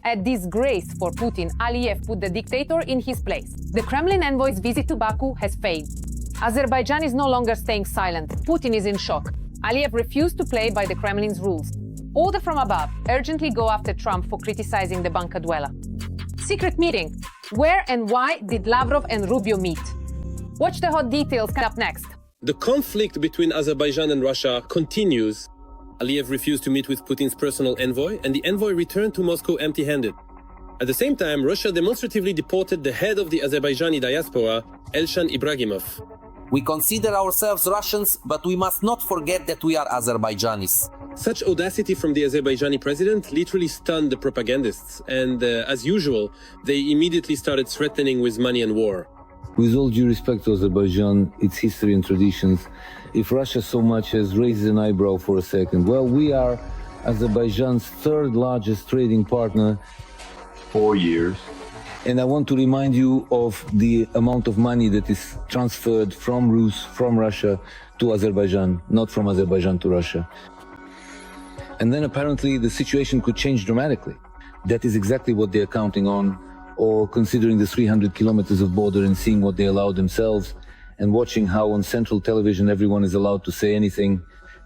A disgrace for Putin. Aliyev put the dictator in his place. The Kremlin envoy's visit to Baku has failed. Azerbaijan is no longer staying silent. Putin is in shock. Aliyev refused to play by the Kremlin's rules. Order from above: urgently go after Trump for criticizing the bunker dweller. Secret meeting. Where and why did Lavrov and Rubio meet? Watch the hot details coming up next. The conflict between Azerbaijan and Russia continues. Aliyev refused to meet with Putin's personal envoy, and the envoy returned to Moscow empty-handed. At the same time, Russia demonstratively deported the head of the Azerbaijani diaspora, Elshan Ibragimov. We consider ourselves Russians, but we must not forget that we are Azerbaijanis. Such audacity from the Azerbaijani president literally stunned the propagandists, and as usual, they immediately started threatening with money and war. With all due respect to Azerbaijan, its history and traditions, if Russia so much as raises an eyebrow for a second, well, we are Azerbaijan's third largest trading partner. 4 years. And I want to remind you of the amount of money that is transferred from Russia to Azerbaijan, not from Azerbaijan to Russia. And then apparently the situation could change dramatically. That is exactly what they're counting on, or considering the 300 kilometers of border and seeing what they allow themselves, and watching how on central television everyone is allowed to say anything.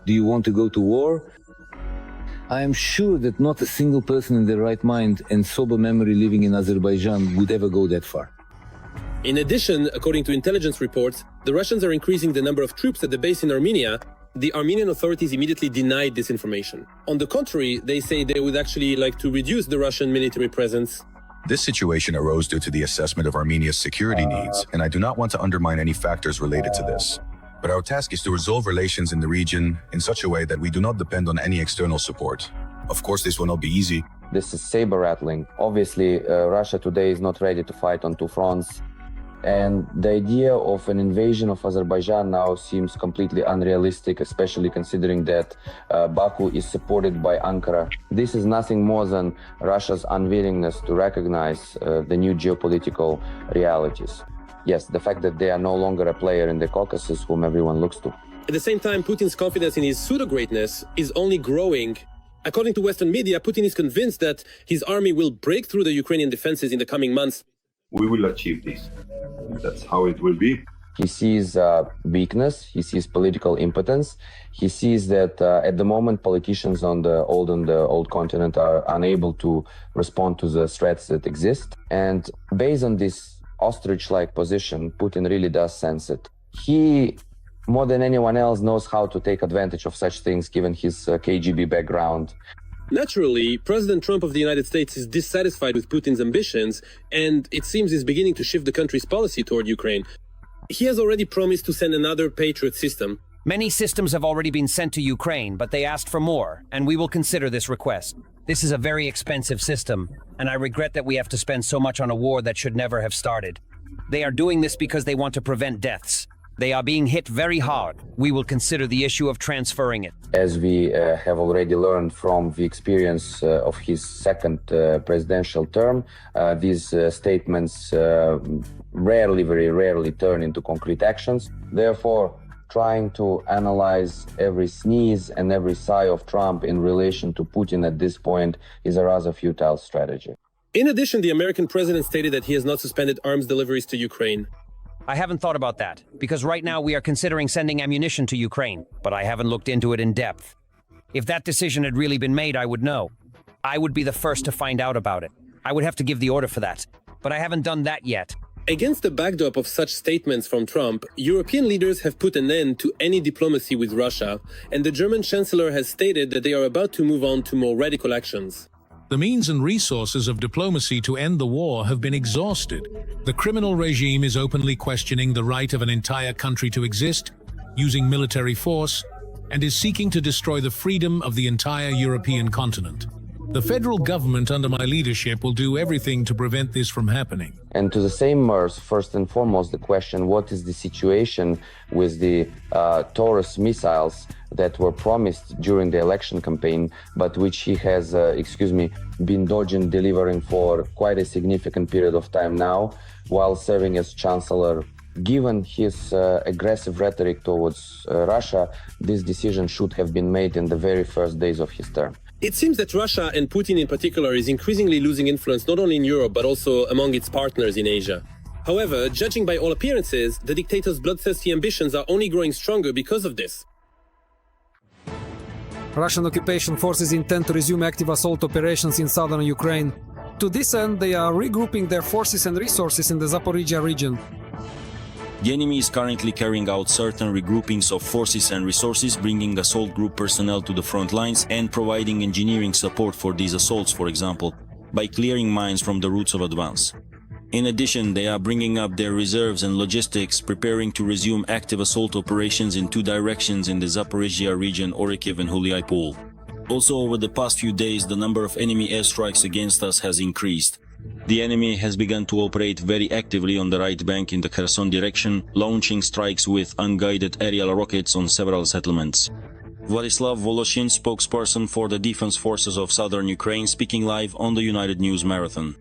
Do you want to go to war? I am sure that not a single person in their right mind and sober memory living in Azerbaijan would ever go that far. In addition, according to intelligence reports, the Russians are increasing the number of troops at the base in Armenia. The Armenian authorities immediately denied this information. On the contrary, they say they would actually like to reduce the Russian military presence. This situation arose due to the assessment of Armenia's security needs, and I do not want to undermine any factors related to this. But our task is to resolve relations in the region in such a way that we do not depend on any external support. Of course, this will not be easy. This is saber-rattling. Obviously, Russia today is not ready to fight on two fronts. And the idea of an invasion of Azerbaijan now seems completely unrealistic, especially considering that Baku is supported by Ankara. This is nothing more than Russia's unwillingness to recognize the new geopolitical realities. Yes, the fact that they are no longer a player in the Caucasus whom everyone looks to. At the same time, Putin's confidence in his pseudo-greatness is only growing. According to Western media, Putin is convinced that his army will break through the Ukrainian defenses in the coming months. We will achieve this. That's how it will be. He sees weakness, he sees political impotence, he sees that at the moment politicians on the old continent are unable to respond to the threats that exist. And based on this ostrich-like position, Putin really does sense it. He, more than anyone else, knows how to take advantage of such things given his KGB background. Naturally, President Trump of the United States is dissatisfied with Putin's ambitions, and it seems is beginning to shift the country's policy toward Ukraine. He has already promised to send another Patriot system. Many systems have already been sent to Ukraine, but they asked for more, and we will consider this request. This is a very expensive system, and I regret that we have to spend so much on a war that should never have started. They are doing this because they want to prevent deaths. They are being hit very hard. We will consider the issue of transferring it. As we have already learned from the experience of his second presidential term, these statements very rarely turn into concrete actions. Therefore, trying to analyze every sneeze and every sigh of Trump in relation to Putin at this point is a rather futile strategy. In addition, the American president stated that he has not suspended arms deliveries to Ukraine. I haven't thought about that, because right now we are considering sending ammunition to Ukraine, but I haven't looked into it in depth. If that decision had really been made, I would know. I would be the first to find out about it. I would have to give the order for that, but I haven't done that yet. Against the backdrop of such statements from Trump, European leaders have put an end to any diplomacy with Russia, and the German chancellor has stated that they are about to move on to more radical actions. The means and resources of diplomacy to end the war have been exhausted. The criminal regime is openly questioning the right of an entire country to exist, using military force, and is seeking to destroy the freedom of the entire European continent. The federal government under my leadership will do everything to prevent this from happening. And to the same MERS, first and foremost, the question, what is the situation with the Taurus missiles that were promised during the election campaign, but which he has, been dodging delivering for quite a significant period of time now, while serving as chancellor. Given his aggressive rhetoric towards Russia, this decision should have been made in the very first days of his term. It seems that Russia, and Putin in particular, is increasingly losing influence not only in Europe but also among its partners in Asia. However, judging by all appearances, the dictator's bloodthirsty ambitions are only growing stronger because of this. Russian occupation forces intend to resume active assault operations in southern Ukraine. To this end, they are regrouping their forces and resources in the Zaporizhia region. The enemy is currently carrying out certain regroupings of forces and resources, bringing assault group personnel to the front lines and providing engineering support for these assaults, for example, by clearing mines from the routes of advance. In addition, they are bringing up their reserves and logistics, preparing to resume active assault operations in two directions in the Zaporizhia region, Orikhiv and Huliaipol. Also, over the past few days, the number of enemy airstrikes against us has increased. The enemy has begun to operate very actively on the right bank in the Kherson direction, launching strikes with unguided aerial rockets on several settlements. Vladislav Voloshin, spokesperson for the defense forces of southern Ukraine, speaking live on the United News Marathon.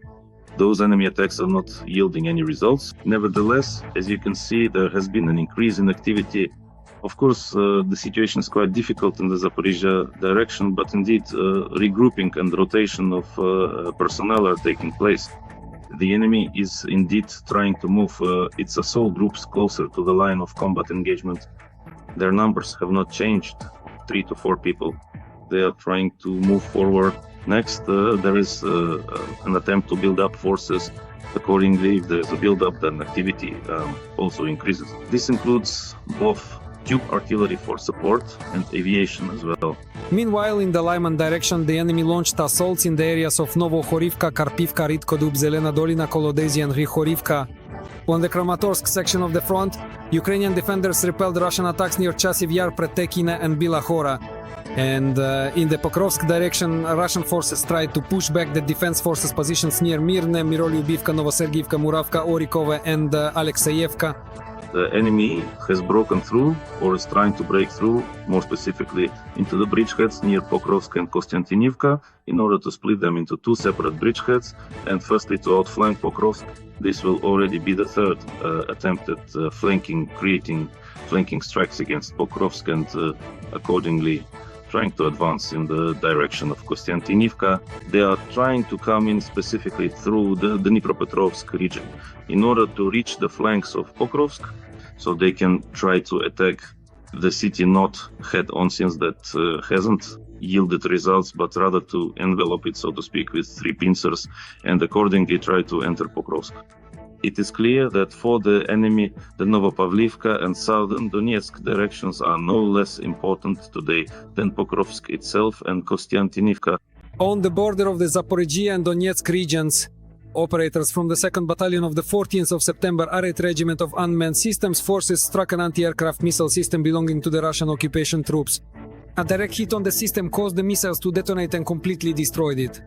Those enemy attacks are not yielding any results. Nevertheless, as you can see, there has been an increase in activity. Of course, the situation is quite difficult in the Zaporizhia direction, but indeed regrouping and rotation of personnel are taking place. The enemy is indeed trying to move its assault groups closer to the line of combat engagement. Their numbers have not changed, 3 to 4 people. They are trying to move forward. Next, there is an attempt to build up forces. Accordingly, if there is a build-up, then activity also increases. This includes both tube artillery for support and aviation as well. Meanwhile, in the Lyman direction, the enemy launched assaults in the areas of Novokhorivka, Karpivka, Ritkodub, Zelena Dolina, Kolodezi and Rykhorivka. On the Kramatorsk section of the front, Ukrainian defenders repelled Russian attacks near Chasiv Yar, Pretekina and Bilahora. And in the Pokrovsk direction, Russian forces tried to push back the defense forces positions near Mirne, Mirolyubivka, Novosergivka, Muravka, Orikova and Alexeyevka. The enemy has broken through, or is trying to break through, more specifically into the bridgeheads near Pokrovsk and Kostiantynivka, in order to split them into 2 separate bridgeheads, and firstly to outflank Pokrovsk. This will already be the third attempt at creating flanking strikes against Pokrovsk, and accordingly trying to advance in the direction of Kostiantynivka. They are trying to come in specifically through the Dnipropetrovsk region in order to reach the flanks of Pokrovsk, so they can try to attack the city not head-on, since that hasn't yielded results, but rather to envelop it, so to speak, with 3 pincers, and accordingly try to enter Pokrovsk. It is clear that for the enemy, the Novopavlivka and southern Donetsk directions are no less important today than Pokrovsk itself and Kostiantynivka. On the border of the Zaporizhia and Donetsk regions, operators from the 2nd Battalion of the 14th of September Arret Regiment of Unmanned Systems Forces struck an anti-aircraft missile system belonging to the Russian occupation troops. A direct hit on the system caused the missiles to detonate and completely destroyed it.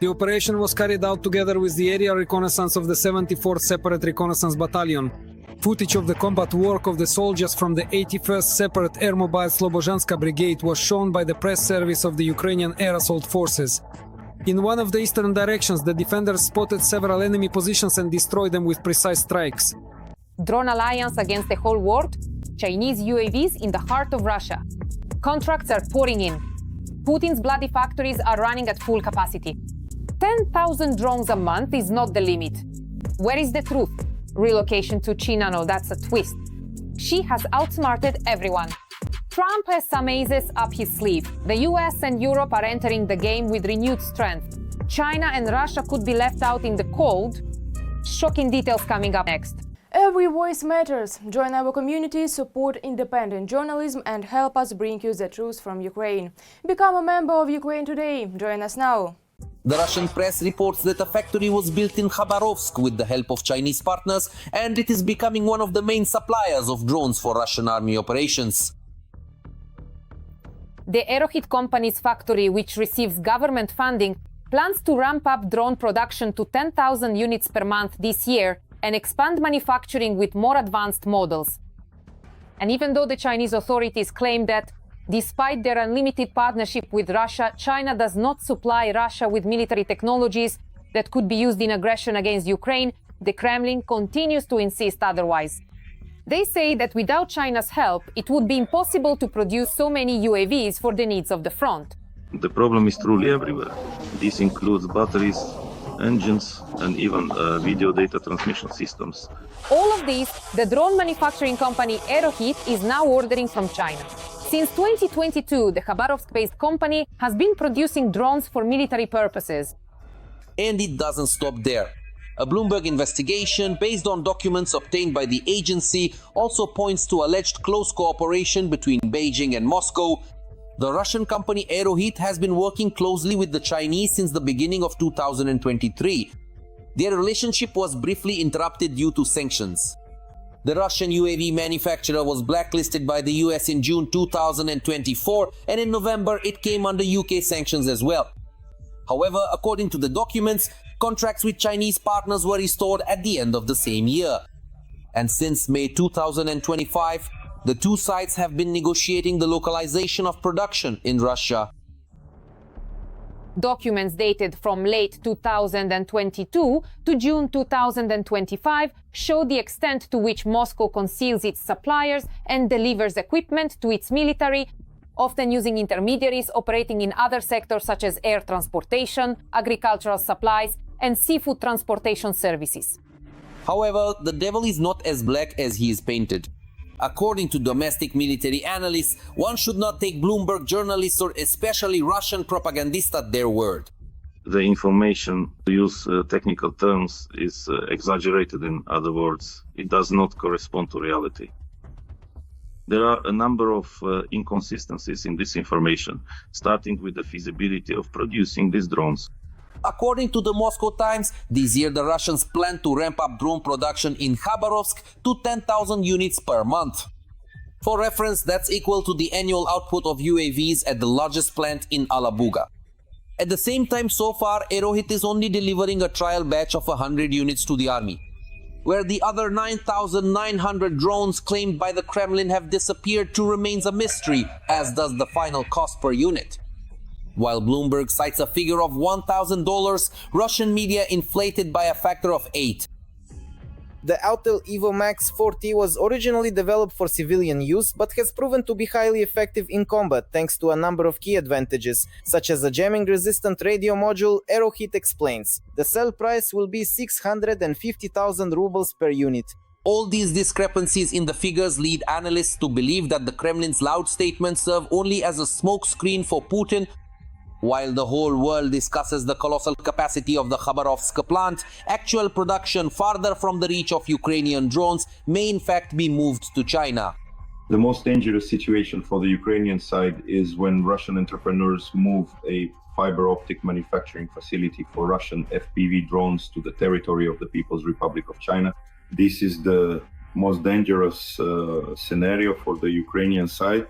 The operation was carried out together with the aerial reconnaissance of the 74th Separate Reconnaissance Battalion. Footage of the combat work of the soldiers from the 81st Separate Air Mobile Slobozhanska Brigade was shown by the press service of the Ukrainian Air Assault Forces. In one of the eastern directions, the defenders spotted several enemy positions and destroyed them with precise strikes. Drone alliance against the whole world? Chinese UAVs in the heart of Russia. Contracts are pouring in. Putin's bloody factories are running at full capacity. 10,000 drones a month is not the limit. Where is the truth? Relocation to China? No, that's a twist. Xi has outsmarted everyone. Trump has some aces up his sleeve. The US and Europe are entering the game with renewed strength. China and Russia could be left out in the cold. Shocking details coming up next. Every voice matters. Join our community, support independent journalism and help us bring you the truth from Ukraine. Become a member of Ukraine Today. Join us now. The Russian press reports that a factory was built in Khabarovsk with the help of Chinese partners, and it is becoming one of the main suppliers of drones for Russian army operations. The Aerohit company's factory, which receives government funding, plans to ramp up drone production to 10,000 units per month this year and expand manufacturing with more advanced models. And even though the Chinese authorities claim that, despite their unlimited partnership with Russia, China does not supply Russia with military technologies that could be used in aggression against Ukraine, the Kremlin continues to insist otherwise. They say that without China's help, it would be impossible to produce so many UAVs for the needs of the front. The problem is truly everywhere. This includes batteries, engines, and even video data transmission systems. All of these, the drone manufacturing company Aeroheat is now ordering from China. Since 2022, the Khabarovsk-based company has been producing drones for military purposes. And it doesn't stop there. A Bloomberg investigation based on documents obtained by the agency also points to alleged close cooperation between Beijing and Moscow. The Russian company Aeroheat has been working closely with the Chinese since the beginning of 2023. Their relationship was briefly interrupted due to sanctions. The Russian UAV manufacturer was blacklisted by the US in June 2024, and in November it came under UK sanctions as well. However, according to the documents, contracts with Chinese partners were restored at the end of the same year. And since May 2025, the two sides have been negotiating the localization of production in Russia. Documents dated from late 2022 to June 2025 show the extent to which Moscow conceals its suppliers and delivers equipment to its military, often using intermediaries operating in other sectors such as air transportation, agricultural supplies, and seafood transportation services. However, the devil is not as black as he is painted. According to domestic military analysts, one should not take Bloomberg journalists or especially Russian propagandists at their word. The information, to use technical terms, is exaggerated. In other words, it does not correspond to reality. There are a number of inconsistencies in this information, starting with the feasibility of producing these drones. According to the Moscow Times, this year the Russians plan to ramp up drone production in Khabarovsk to 10,000 units per month. For reference, that's equal to the annual output of UAVs at the largest plant in Alabuga. At the same time, so far, Aeroheat is only delivering a trial batch of 100 units to the army, where the other 9,900 drones claimed by the Kremlin have disappeared to remains a mystery, as does the final cost per unit. While Bloomberg cites a figure of $1,000, Russian media inflated by a factor of 8. The Autel Evo Max 4T was originally developed for civilian use, but has proven to be highly effective in combat thanks to a number of key advantages, such as a jamming-resistant radio module. Aeroheat explains. The sell price will be 650,000 rubles per unit. All these discrepancies in the figures lead analysts to believe that the Kremlin's loud statements serve only as a smokescreen for Putin. While the whole world discusses the colossal capacity of the Khabarovsk plant, actual production farther from the reach of Ukrainian drones may in fact be moved to China. The most dangerous situation for the Ukrainian side is when Russian entrepreneurs move a fiber optic manufacturing facility for Russian FPV drones to the territory of the People's Republic of China. This is the most dangerous scenario for the Ukrainian side.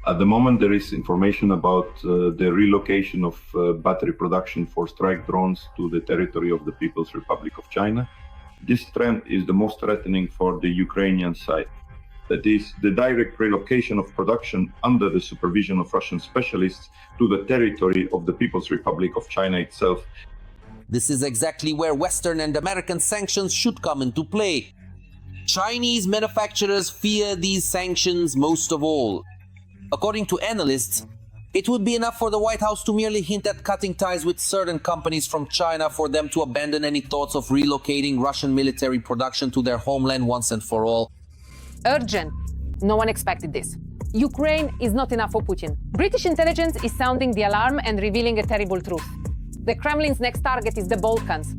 At the moment, there is information about the relocation of battery production for strike drones to the territory of the People's Republic of China. This trend is the most threatening for the Ukrainian side. That is, the direct relocation of production under the supervision of Russian specialists to the territory of the People's Republic of China itself. This is exactly where Western and American sanctions should come into play. Chinese manufacturers fear these sanctions most of all. According to analysts, it would be enough for the White House to merely hint at cutting ties with certain companies from China for them to abandon any thoughts of relocating Russian military production to their homeland once and for all. Urgent. No one expected this. Ukraine is not enough for Putin. British intelligence is sounding the alarm and revealing a terrible truth. The Kremlin's next target is the Balkans.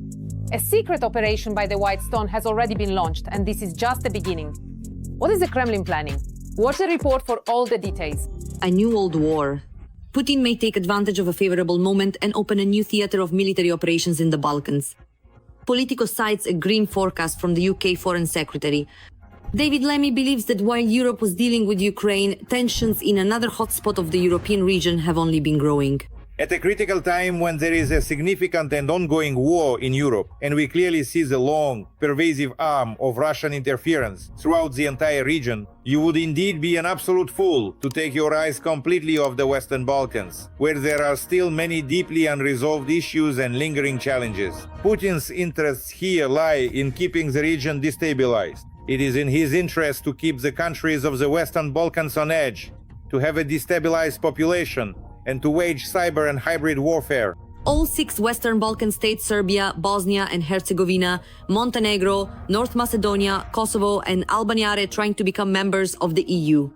A secret operation by the White Stone has already been launched, and this is just the beginning. What is the Kremlin planning? Watch the report for all the details. A new old war. Putin may take advantage of a favorable moment and open a new theater of military operations in the Balkans. Politico cites a grim forecast from the UK Foreign Secretary. David Lemmy believes that while Europe was dealing with Ukraine, tensions in another hotspot of the European region have only been growing. At a critical time when there is a significant and ongoing war in Europe, and we clearly see the long, pervasive arm of Russian interference throughout the entire region, you would indeed be an absolute fool to take your eyes completely off the Western Balkans, where there are still many deeply unresolved issues and lingering challenges. Putin's interests here lie in keeping the region destabilized. It is in his interest to keep the countries of the Western Balkans on edge, to have a destabilized population, and to wage cyber and hybrid warfare. All 6 Western Balkan states, Serbia, Bosnia and Herzegovina, Montenegro, North Macedonia, Kosovo and Albania are trying to become members of the EU.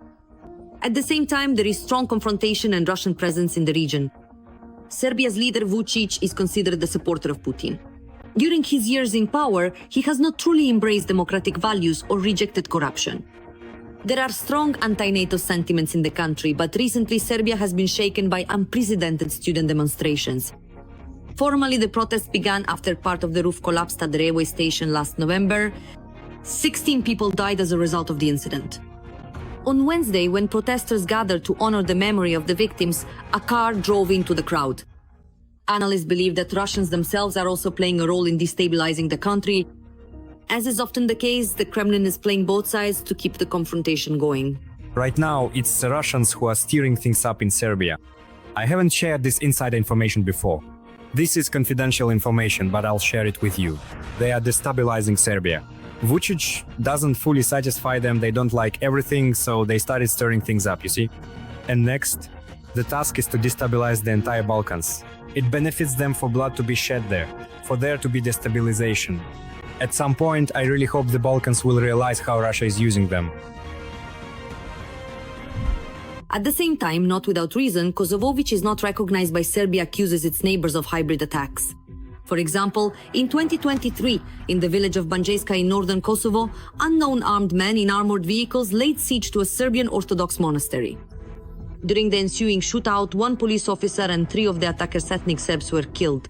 At the same time, there is strong confrontation and Russian presence in the region. Serbia's leader Vučić is considered the supporter of Putin. During his years in power, he has not truly embraced democratic values or rejected corruption. There are strong anti-NATO sentiments in the country, but recently Serbia has been shaken by unprecedented student demonstrations. Formally, the protests began after part of the roof collapsed at the railway station last November. 16 people died as a result of the incident. On Wednesday, when protesters gathered to honor the memory of the victims, a car drove into the crowd. Analysts believe that Russians themselves are also playing a role in destabilizing the country. As is often the case, the Kremlin is playing both sides to keep the confrontation going. Right now, it's the Russians who are steering things up in Serbia. I haven't shared this inside information before. This is confidential information, but I'll share it with you. They are destabilizing Serbia. Vučić doesn't fully satisfy them, they don't like everything, so they started stirring things up, you see? And next, the task is to destabilize the entire Balkans. It benefits them for blood to be shed there, for there to be destabilization. At some point, I really hope the Balkans will realize how Russia is using them. At the same time, not without reason, Kosovo, which is not recognized by Serbia, accuses its neighbors of hybrid attacks. For example, in 2023, in the village of Banjska in northern Kosovo, unknown armed men in armored vehicles laid siege to a Serbian Orthodox monastery. During the ensuing shootout, 1 police officer and 3 of the attackers' ethnic Serbs were killed.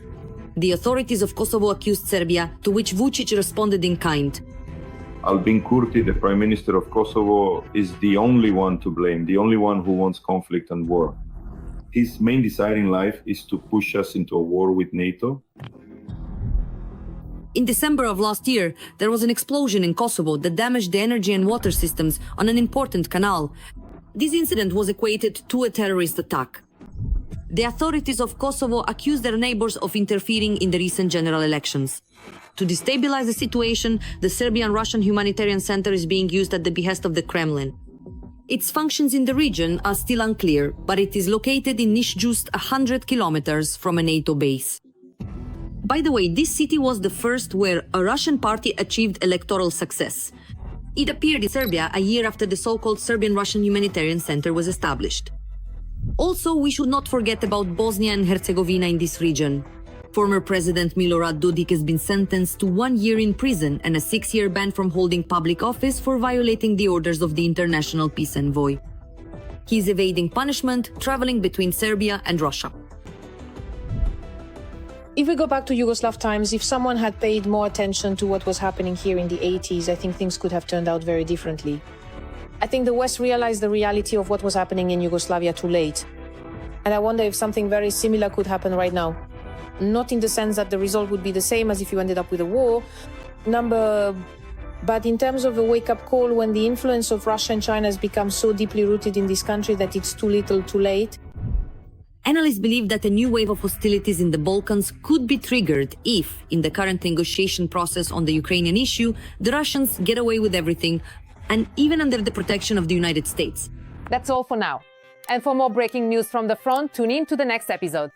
The authorities of Kosovo accused Serbia, to which Vučić responded in kind. Albin Kurti, the Prime Minister of Kosovo, is the only one to blame, the only one who wants conflict and war. His main desire in life is to push us into a war with NATO. In December of last year, there was an explosion in Kosovo that damaged the energy and water systems on an important canal. This incident was equated to a terrorist attack. The authorities of Kosovo accused their neighbors of interfering in the recent general elections. To destabilize the situation, the Serbian-Russian humanitarian center is being used at the behest of the Kremlin. Its functions in the region are still unclear, but it is located in niche just 100 kilometers from a NATO base. By the way, this city was the first where a Russian party achieved electoral success. It appeared in Serbia a year after the so-called Serbian-Russian Humanitarian Center was established. Also, we should not forget about Bosnia and Herzegovina in this region. Former President Milorad Dodik has been sentenced to 1 year in prison and a 6-year ban from holding public office for violating the orders of the international peace envoy. He is evading punishment, traveling between Serbia and Russia. If we go back to Yugoslav times, if someone had paid more attention to what was happening here in the 80s, I think things could have turned out very differently. I think the West realized the reality of what was happening in Yugoslavia too late. And I wonder if something very similar could happen right now. Not in the sense that the result would be the same as if you ended up with a war, but in terms of a wake-up call when the influence of Russia and China has become so deeply rooted in this country that it's too little too late. Analysts believe that a new wave of hostilities in the Balkans could be triggered if, in the current negotiation process on the Ukrainian issue, the Russians get away with everything, and even under the protection of the United States. That's all for now. And for more breaking news from the front, tune in to the next episode.